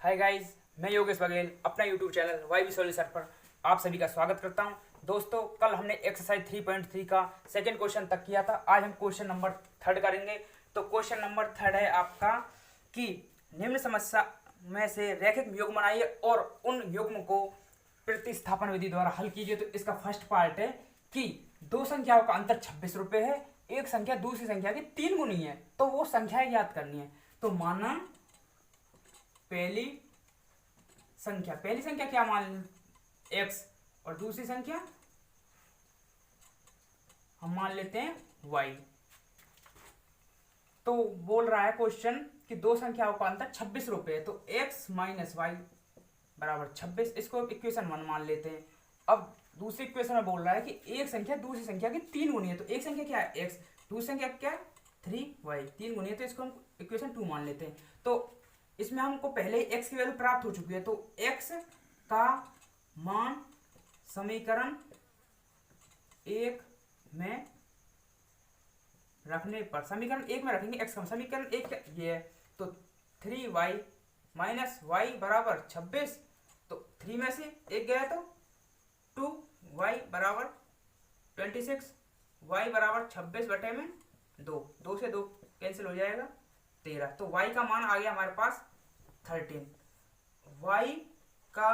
Hi guys, मैं योगेश बघेल अपना YouTube channel Y B solution पर आप सभी का स्वागत करता हूं। दोस्तों, कल हमने एक्सरसाइज 3.3 का सेकंड क्वेश्चन तक किया था। आज हम क्वेश्चन नंबर 3 करेंगे। तो क्वेश्चन नंबर 3 है आपका कि निम्न समस्या में से रैखिक युग्म बनाइए और उन युग्म को प्रतिस्थापन विधि द्वारा हल कीजिए। तो इसका फर्स्ट पार्ट है कि दो संख्याओं का अंतर 26 रुपये है, एक संख्या दूसरी संख्या की 3 गुनी है, तो वो संख्याएं याद करनी है। तो माना पहली संख्या क्या मान x और दूसरी संख्या हम मान लेते हैं y। तो बोल रहा है क्वेश्चन कि दो संख्याओं का अंतर 26 रुपये है, तो x माइनस वाई बराबर 26, इसको इक्वेशन 1 मान लेते हैं। अब दूसरी इक्वेशन में बोल रहा है कि एक संख्या दूसरी संख्या की 3 गुनी है, तो एक संख्या क्या है x, दूसरी संख्या क्या है 3y, 3 गुनी है, तो इसको हम इक्वेशन 2 मान लेते हैं। तो इसमें हमको पहले ही x की वैल्यू प्राप्त हो चुकी है, तो x का मान समीकरण 1 में रखने पर, समीकरण 1 में रखेंगे x का समीकरण 1 ये है, तो 3y माइनस वाई बराबर 26, तो 3 में से 1 गया तो 2y बराबर 26, y बराबर 26 बटे में 2, 2 से 2 कैंसिल हो जाएगा 13, तो y का मान आ गया हमारे पास 13। y का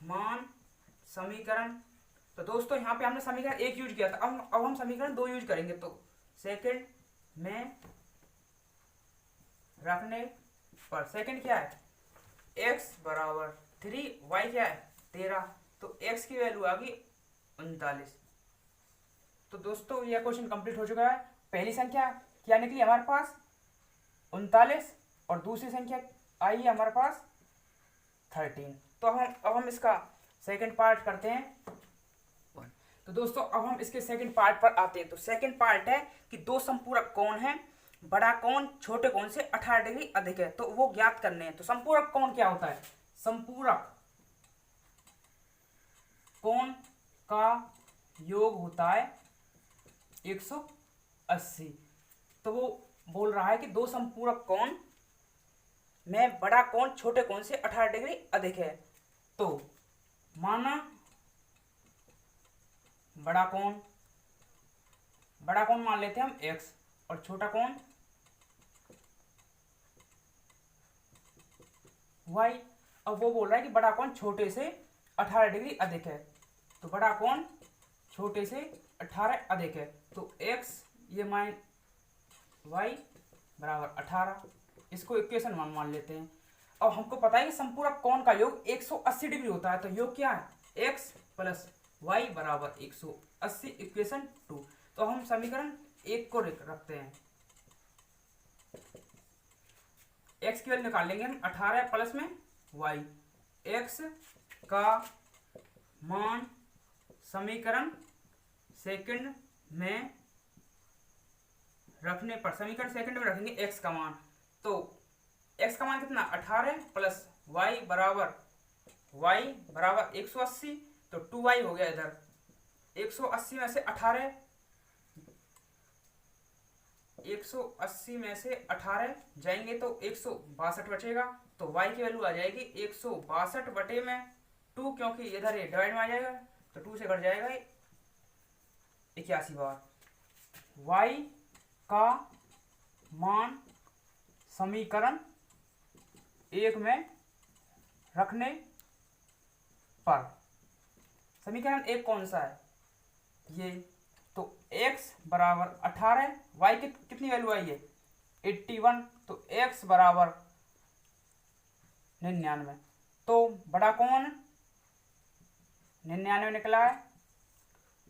मान समीकरण, तो दोस्तों यहाँ पे हमने समीकरण 1 यूज किया था, अब हम समीकरण 2 यूज करेंगे। तो सेकंड में रखने पर, सेकंड क्या है x बराबर 3, y क्या है 13, तो x की वैल्यू आ गई 39। तो दोस्तों यह क्वेश्चन कंप्लीट हो चुका है। पहली संख्या क्या निकली हमारे पास 39 और दूसरी संख्या आई है हमारे पास 13। तो अब हम इसका सेकंड पार्ट करते हैं। तो दोस्तों अब हम इसके सेकंड पार्ट पर आते हैं। तो सेकंड पार्ट है कि दो संपूरक कोण हैं, बड़ा कोण छोटे कोण से 18 डिग्री अधिक है, तो वो ज्ञात करने हैं। तो संपूरक कोण क्या होता है, संपूरक कोण का योग होता है 180। तो वो बोल रहा है कि दो संपूरक कोण में बड़ा कोण छोटे कोण से 18 डिग्री अधिक है। तो माना बड़ा कोण मान लेते हैं हम x और छोटा कोण y। अब वो बोल रहा है कि बड़ा कोण छोटे से 18 डिग्री अधिक है, तो बड़ा कोण छोटे से 18 अधिक है, तो x ये माइन y बराबर 18, इसको इक्वेशन 1 मान लेते हैं। अब हमको पता है कि संपूरक कोण का योग 180 डिग्री होता है, तो योग क्या है x प्लस वाई बराबर 180, इक्वेशन 2। तो हम समीकरण 1 को रखते हैं, x की वैल्यू निकाल लेंगे हम 18 प्लस में y, x का मान समीकरण सेकंड में रखने पर, समीकरण सेकंड में रखेंगे x का मान, तो x का मान कितना 18 प्लस y बराबर 180, तो 2y हो गया इधर 180 में से 18, 180 में से 18 जाएंगे तो 162 बचेगा, तो y की वैल्यू आ जाएगी 162 बटे में 2, क्योंकि इधर ये डिवाइड में आ जाएगा, तो 2 से कट जाएगा 81 बार। y का मान समीकरण 1 में रखने पर, समीकरण 1 कौन सा है ये, तो x बराबर 18, y कितनी वैल्यू आई है 81, तो x बराबर 99, तो बड़ा कोण 99 निकला है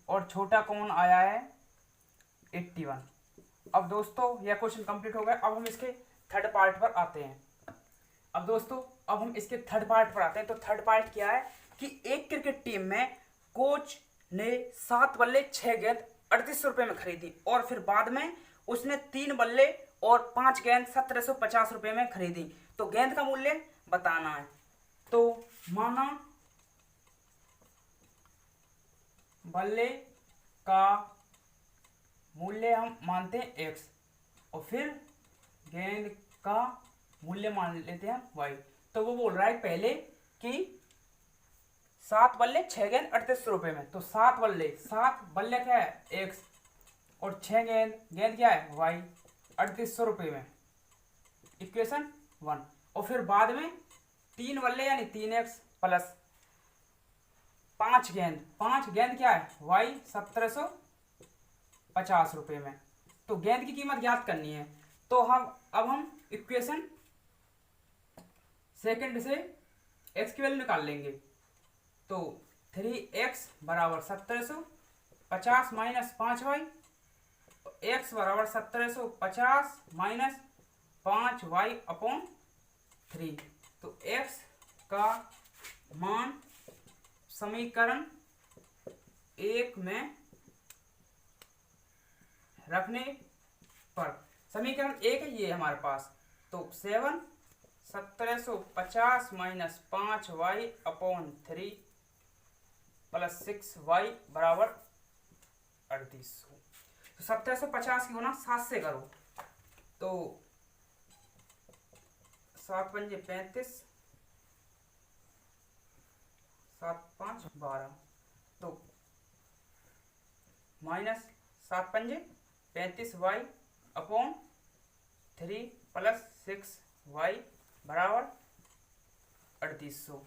और छोटा कोण आया है 81। अब दोस्तों यह क्वेश्चन कंप्लीट हो गया। अब हम इसके थर्ड पार्ट पर आते हैं। तो थर्ड पार्ट क्या है कि एक क्रिकेट टीम में कोच ने 7 बल्ले 6 गेंद 38 रुपये में खरीदी, और फिर बाद में उसने 3 बल्ले और 5 गेंद 1750 रुपये में खरीदी, तो गेंद का मूल्य बताना है। तो माना बल्ले का मूल्य हम मानते हैं x और फिर गेंद का मूल्य मान लेते हैं y, तो वो बोल रहा है पहले कि 7 बल्ले 6 गेंद 3800 रुपये में। तो 7 बल्ले क्या है x और 6 गेंद क्या है y, 3800 रुपये में, इक्वेशन 1। और फिर बाद में 3 बल्ले यानी 3x प्लस 5 गेंद क्या है y, 1750 रुपये में। तो गेंद की कीमत ज्ञात करनी है। तो हम इक्वेशन सेकंड से x की वैल्यू निकाल लेंगे। तो 3x बराबर 1750 माइनस 5y, x बराबर 1750 माइनस 5y अपॉन 3। तो x का मान समीकरण 1 में रखने पर, समीकरण 1 है ये हमारे पास। तो 1750 minus 5y upon 3 plus 6y बराबर 3800। तो 1750 की गुना 7 से करो तो 7 पंजे 35, 7 5 12, तो माइनस 7 पंजे 35y अपॉन 3 प्लस 6y बराबर 3800।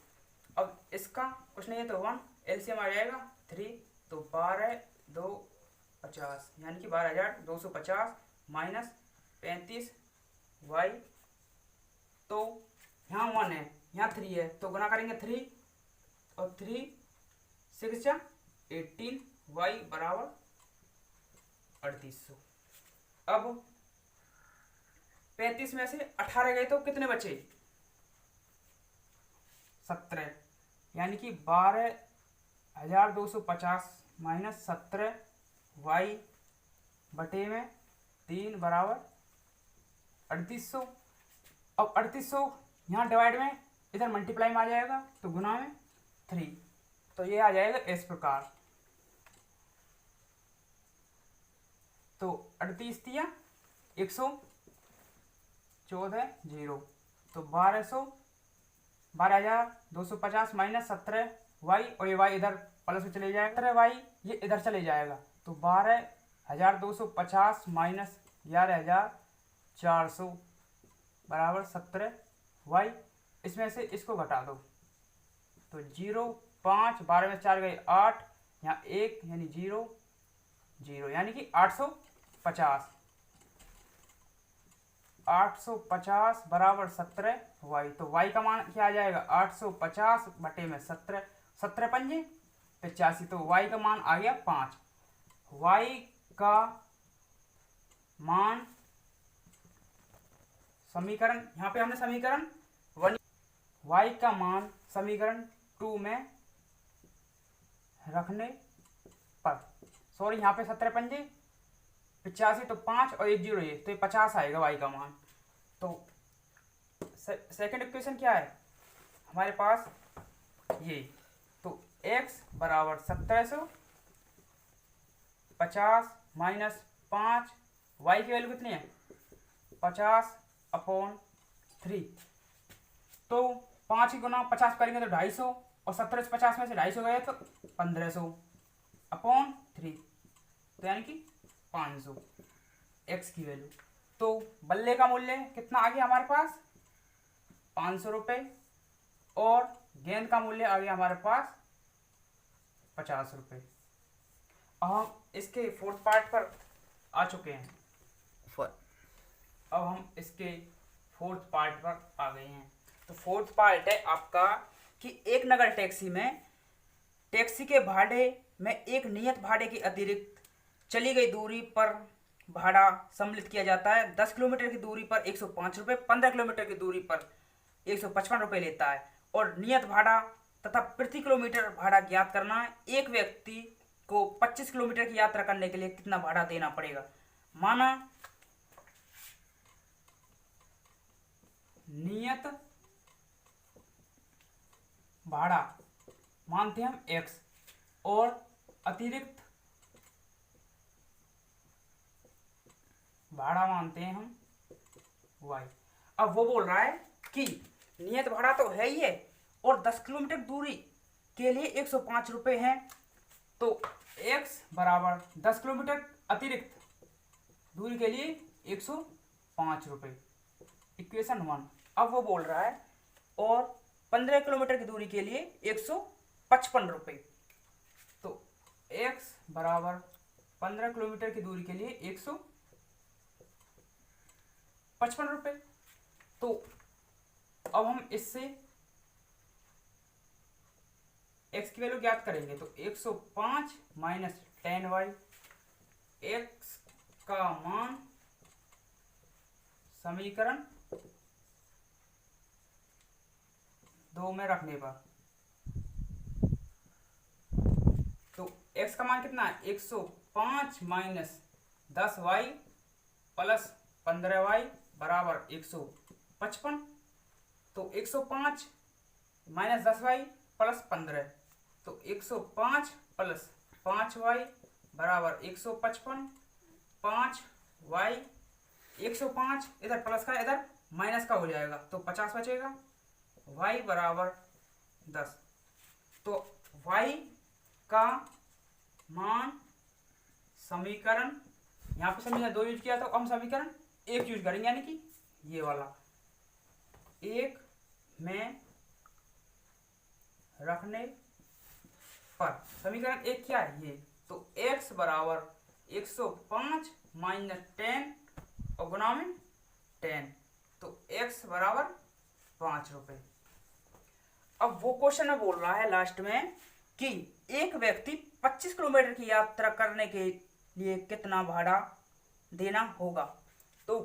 अब इसका कुछ नहीं है तो 1 एलसीएम आ जाएगा 3, तो 12 2 50 यानी कि 12250 माइनस 35y, तो यहाँ 1 है यहाँ 3 है तो गुना करेंगे 3 और 3 6 जा 18y बराबर 3800। अब 35 में से 18 गए तो कितने बचे 17, यानी कि 12250 माइनस 17y बटे में 3 बराबर 3800। अब 3800 यहाँ डिवाइड में इधर मल्टीप्लाई में आ जाएगा तो गुना में 3, तो ये आ जाएगा इस प्रकार। तो 38 दिया 114 0, तो 12250 माइनस 17y और ये y इधर प्लस में चले जाएगा, 17y ये इधर चले जाएगा तो 12250 माइनस 11400 बराबर 17y। इसमें से इसको घटा दो तो 0 5 12 में 4 गए 8, यहाँ 1 यानी 0 0 यानी कि 850 बराबर 17y। तो y का मान क्या आ जाएगा 850 बटे में 17, 17 पंजे 85, तो y का मान आ गया 5। y का मान समीकरण, यहाँ पे हमने समीकरण 1, y का मान समीकरण 2 में रखने पर, सॉरी यहाँ पे 17 पंजे 85 तो 5 और 1 0 ये तो ये 50 आएगा y का मान। तो सेकंड इक्वेशन क्या है हमारे पास ये, तो x बराबर 1750 माइनस 5, y की वैल्यू कितनी है 50 अपॉन 3, तो 5 की गुना 50 करेंगे तो 250 और 17 से 50 में से 250 गए तो 1500 अपॉन 3, तो यानी कि 500 x की वैल्यू। तो बल्ले का मूल्य कितना आ गया हमारे पास 500 रुपये और गेंद का मूल्य आ गया हमारे पास 50 रुपये। अब हम इसके फोर्थ पार्ट पर आ चुके हैं। अब हम इसके फोर्थ पार्ट पर आ गए हैं। तो फोर्थ पार्ट है आपका कि एक नगर टैक्सी में टैक्सी के भाड़े में एक नियत भाड़े के अतिरिक्त चली गई दूरी पर भाड़ा सम्मिलित किया जाता है। 10 किलोमीटर की दूरी पर 105 रुपये, 15 किलोमीटर की दूरी पर 155 रुपये लेता है और नियत भाड़ा तथा प्रति किलोमीटर भाड़ा ज्ञात करना है। एक व्यक्ति को 25 किलोमीटर की यात्रा करने के लिए कितना भाड़ा देना पड़ेगा। माना नियत भाड़ा मानते हैं हम x और अतिरिक्त भाड़ा मानते हैं हम y। अब वो बोल रहा है कि नियत भाड़ा तो है ही है और 10 किलोमीटर दूरी के लिए 105 रुपये है। तो x बराबर 10 किलोमीटर अतिरिक्त दूरी के लिए 105 रुपये, इक्वेशन 1। अब वो बोल रहा है और 15 किलोमीटर की दूरी के लिए 155 रुपये। तो x बराबर 15 किलोमीटर की दूरी के लिए 155 रुपये। तो अब हम इससे x की वैल्यू ज्ञात करेंगे। तो 105 माइनस 10y, x का मान समीकरण 2 में रखने पर, तो x का मान कितना है 105 माइनस 10y प्लस 15y बराबर 155। तो 105 माइनस 10y प्लस 15, तो 105 प्लस 5y बराबर 155। 5y 105 इधर प्लस का इधर माइनस का हो जाएगा तो 50 बचेगा, y बराबर 10। तो y का मान समीकरण, यहाँ पे समीकरण 2 यूज किया तो हम समीकरण 1 यूज करेंगे, यानी कि ये वाला 1 में रखने पर समीकरण 1 क्या है ये। तो x बराबर 105 माइनस 10 और गुना में 10, तो x बराबर 5 रुपये। अब वो क्वेश्चन में बोल रहा है लास्ट में कि एक व्यक्ति 25 किलोमीटर की यात्रा करने के लिए कितना भाड़ा देना होगा। तो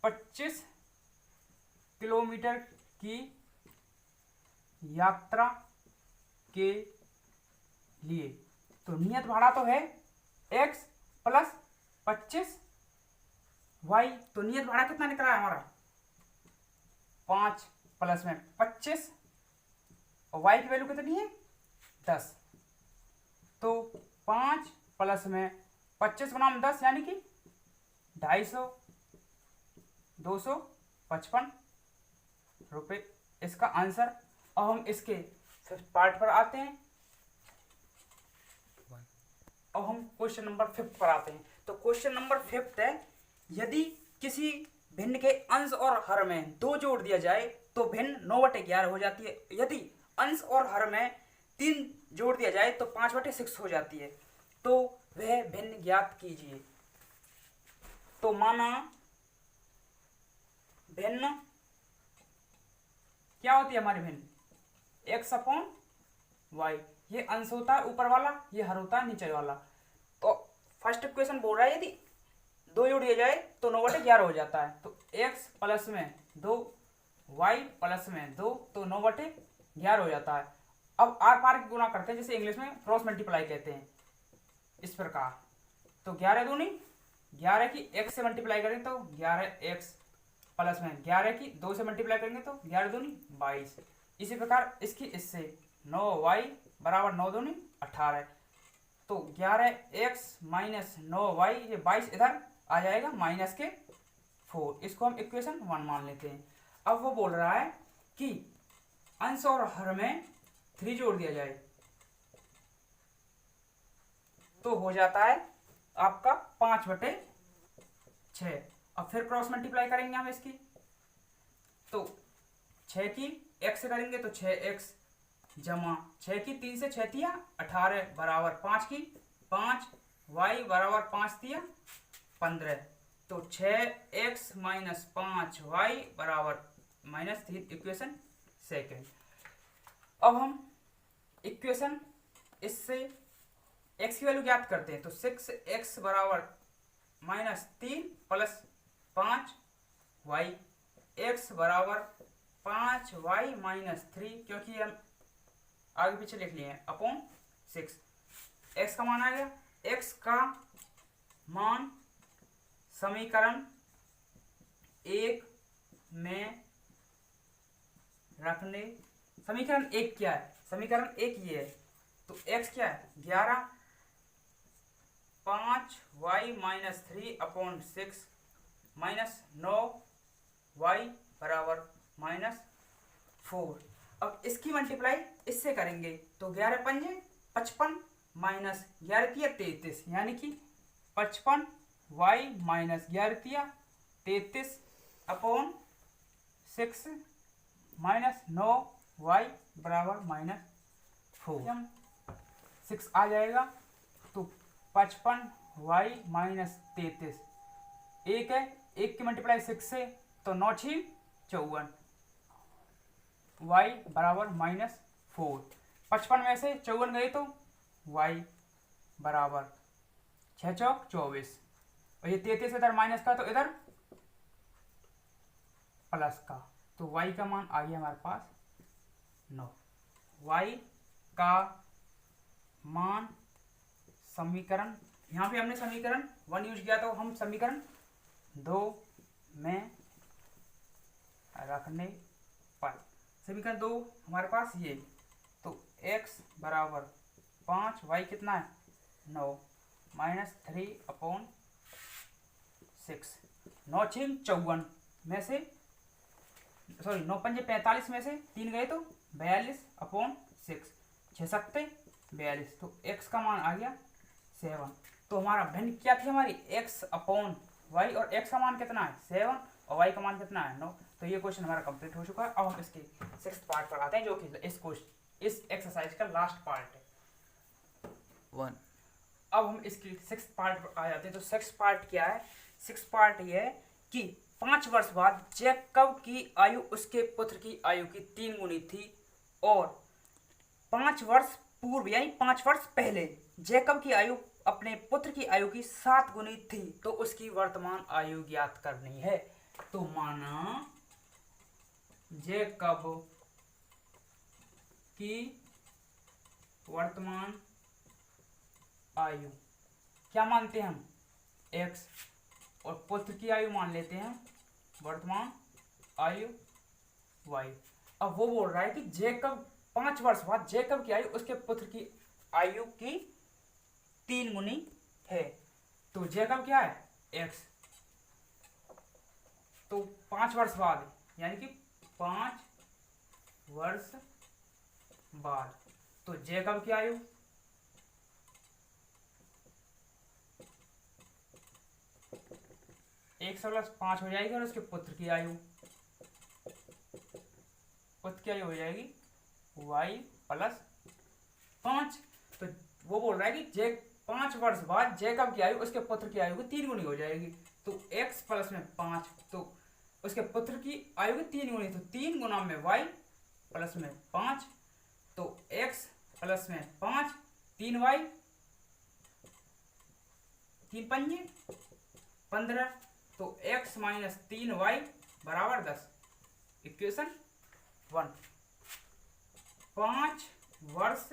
25 किलोमीटर की यात्रा के लिए तो नियत भाड़ा तो है x प्लस 25y। तो नियत भाड़ा कितना निकला है हमारा 5 प्लस में 25 और y की वैल्यू कितनी है 10। तो 5 प्लस में 25 बनाम 10 यानी कि 250, 255 रुपये इसका आंसर। अब हम इसके फिफ्थ पार्ट पर आते हैं। अब हम क्वेश्चन नंबर 5 पर आते हैं। तो क्वेश्चन नंबर 5 है, यदि किसी भिन्न के अंश और हर में 2 जोड़ दिया जाए तो भिन्न 9/11 हो जाती है। यदि अंश और हर में 3 जोड़ दिया जाए तो 5/6 हो जाती है। तो वह भिन्न ज्ञात कीजिए। तो माना भिन्न क्या होती है हमारी भिन्न x/y। ये अंश होता है ऊपर वाला, ये हर होता है नीचे वाला। तो फर्स्ट इक्वेशन बोल रहा है यदि 2 जोड़ दिया जाए तो 9/11 हो जाता है। तो x प्लस में 2 y प्लस में 2 तो 9/11 हो जाता है। अब आर पार की गुणा करते हैं, जैसे इंग्लिश में क्रॉस मल्टीप्लाई कहते हैं, इस प्रकार। तो 11 दूनी 11 की x से मल्टीप्लाई करें तो 11x प्लस में 11 की 2 से मल्टीप्लाई करेंगे तो 11 दूनी 22। इसी प्रकार इसकी इससे 9y बराबर 9 दूनी 18। तो 11x माइनस 9y, ये 22 इधर आ जाएगा माइनस के 4। इसको हम इक्वेशन 1 मान लेते हैं। अब वो बोल रहा है कि अंश और हर में 3 जोड़ दिया जाए तो हो जाता है आपका 5/6। अब फिर क्रॉस मल्टीप्लाई करेंगे हम इसकी। तो 6 की x से करेंगे तो 6x जमा 6 की 3 से 6 तिया 18 बराबर 5 की 5 y बराबर 5 तिया 15। तो 6x माइनस 5y बराबर -3, इक्वेशन सेकेंड। अब हम इक्वेशन इससे x की वैल्यू ज्ञात करते हैं। तो 6x बराबर -3 प्लस 5y, x बराबर 5y -3, क्योंकि हम आगे पीछे लिख लिए हैं, अपॉन 6। x का मान आ गया। x का मान समीकरण 1 में रखने, समीकरण 1 क्या है, समीकरण 1 ये है। तो x क्या है 11, 5y -3 अपॉन 6 -9y बराबर -4। अब इसकी मल्टीप्लाई इससे करेंगे तो 11 पंजे 55 माइनस 11 तिया 33, यानी कि 55 y माइनस 11 तिया 33 अपॉन 6 माइनस 9 y बराबर -4। 6 आ जाएगा तो 55 y माइनस 33 एक है, एक की मल्टीप्लाई 6 से तो 9 6 54 y बराबर -4। 55 में से 54 गए तो y बराबर 6 चौक 24, और ये 33 इधर माइनस का तो इधर प्लस का, तो y का मान आ गया हमारे पास 9। y का मान समीकरण, यहाँ पे हमने समीकरण 1 यूज किया तो हम समीकरण 2 में रखने पर समीकरण 2 हमारे पास ये, तो x बराबर 5, y कितना है 9 -3 अपॉन 6। 9 6 54 में से, सॉरी 9 पंजे 45 में से 3 गए तो 42 अपॉन 6, 6 सत्ते 42, तो x का मान आ गया 7। तो हमारा भिन्न क्या थी हमारी x अपॉन y, और x का मान कितना है 7 और y का मान कितना है 9। तो ये क्वेश्चन हमारा कंप्लीट हो चुका है। अब हम इसके 6th पार्ट पर आते हैं, जो कि इस एक्सरसाइज का लास्ट पार्ट है 1। अब हम इसकी 6th पार्ट पर आ जाते हैं। तो 6th पार्ट क्या है? 6th पार्ट ये है कि 5 वर्ष बाद जैकब की आयु उसके पुत्र की आयु की 3 गुनी थी, और 5 वर्ष पूर्व यानी 5 वर्ष पहले जैकब की आयु अपने पुत्र की आयु की 7 गुनी थी, तो उसकी वर्तमान आयु ज्ञात करनी है। तो माना जैकब की वर्तमान आयु क्या मानते हैं हम x, और पुत्र की आयु मान लेते हैं वर्तमान आयु y। अब वो बोल रहा है कि जैकब 5 वर्ष बाद जैकब की आयु उसके पुत्र की आयु की 3 गुनी है। तो जैकब क्या है x, तो 5 वर्ष बाद यानी कि 5 वर्ष बाद, तो जैकब की आयु एक सौ प्लस 5 हो जाएगी, और उसके पुत्र की आयु हो जाएगी y प्लस 5। तो वो बोल रहा है कि 5 वर्ष बाद जैकब की आयु उसके पुत्र की आयु की 3 गुनी हो जाएगी। तो x प्लस में 5, तो उसके पुत्र की आयु की 3 गुनी, तो 3 गुना में y प्लस में 5, तो x प्लस में 5 3y 3 पंजे 15, तो x माइनस 3y बराबर 10। इक्वेशन 1। 5 वर्ष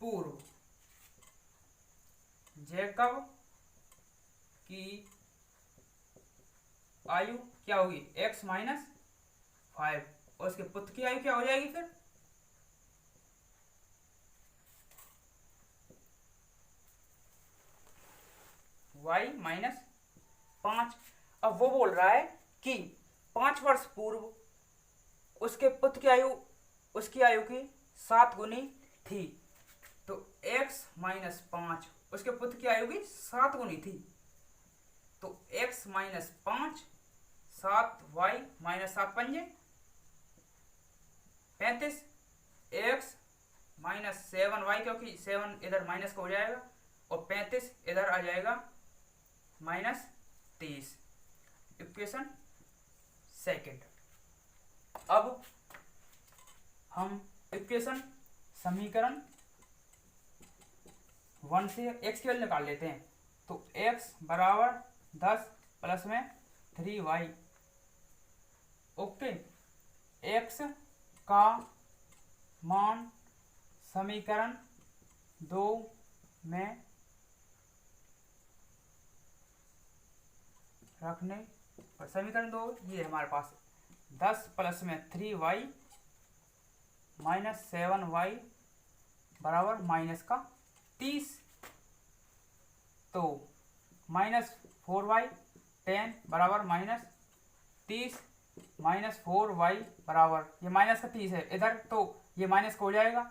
पूर्व जैकब की आयु क्या होगी x माइनस 5, और उसके पुत्र की आयु क्या हो जाएगी फिर y माइनस 5। अब वो बोल रहा है कि 5 वर्ष पूर्व उसके पुत्र की आयु उसकी आयु की 7 गुनी थी, तो x माइनस 5 उसके पुत्र की आयु की 7 गुनी थी, तो x माइनस 5 7y माइनस 7 पंजे 35, x माइनस 7y, क्योंकि 7 इधर माइनस का हो जाएगा, और 35 इधर आ जाएगा माइनस 30। इक्वेशन 2। अब हम इक्वेशन समीकरण 1 से x की वैल्यू निकाल लेते हैं। तो x बराबर 10 प्लस में 3y, ओके। x का मान समीकरण 2 में रखने पर, समीकरण 2 ये हमारे पास 10 प्लस में 3y माइनस 7y बराबर माइनस का 30, तो माइनस 4y 10 बराबर माइनस 30 -4y बराबर, ये माइनस का 30 है इधर, तो ये माइनस का हो जाएगा,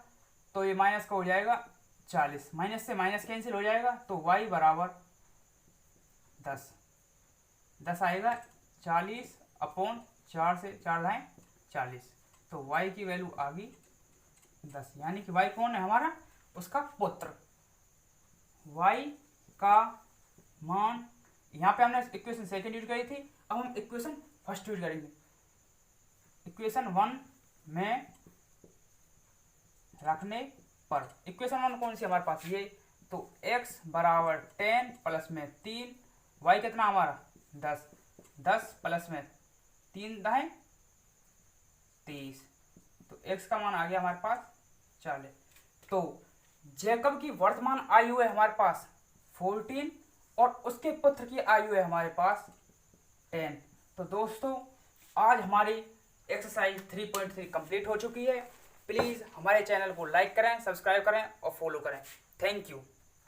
तो ये माइनस का हो जाएगा 40, माइनस से माइनस कैंसिल हो जाएगा, तो y बराबर 10 आएगा। 40 अपॉन 4 से 4 दाएँ 40, तो y की वैल्यू आ गई 10, यानी कि y कौन है हमारा, उसका पुत्र। y का मान, यहाँ पे हमने इक्वेशन सेकंड यूज करी थी, अब हम इक्वेशन फर्स्ट यूज करेंगे। इक्वेशन 1 में रखने पर, इक्वेशन 1 कौन सी हमारे पास, ये तो x बराबर 10 प्लस में 3, y कितना हमारा 10 प्लस में 3 दाएँ 30, तो x का मान आ गया हमारे पास 40। तो जैकब की वर्तमान आयु है हमारे पास 14 और उसके पुत्र की आयु है हमारे पास 10। तो दोस्तों आज हमारी एक्सरसाइज 3.3 कंप्लीट हो चुकी है। प्लीज़ हमारे चैनल को लाइक करें, सब्सक्राइब करें और फॉलो करें। Thank you.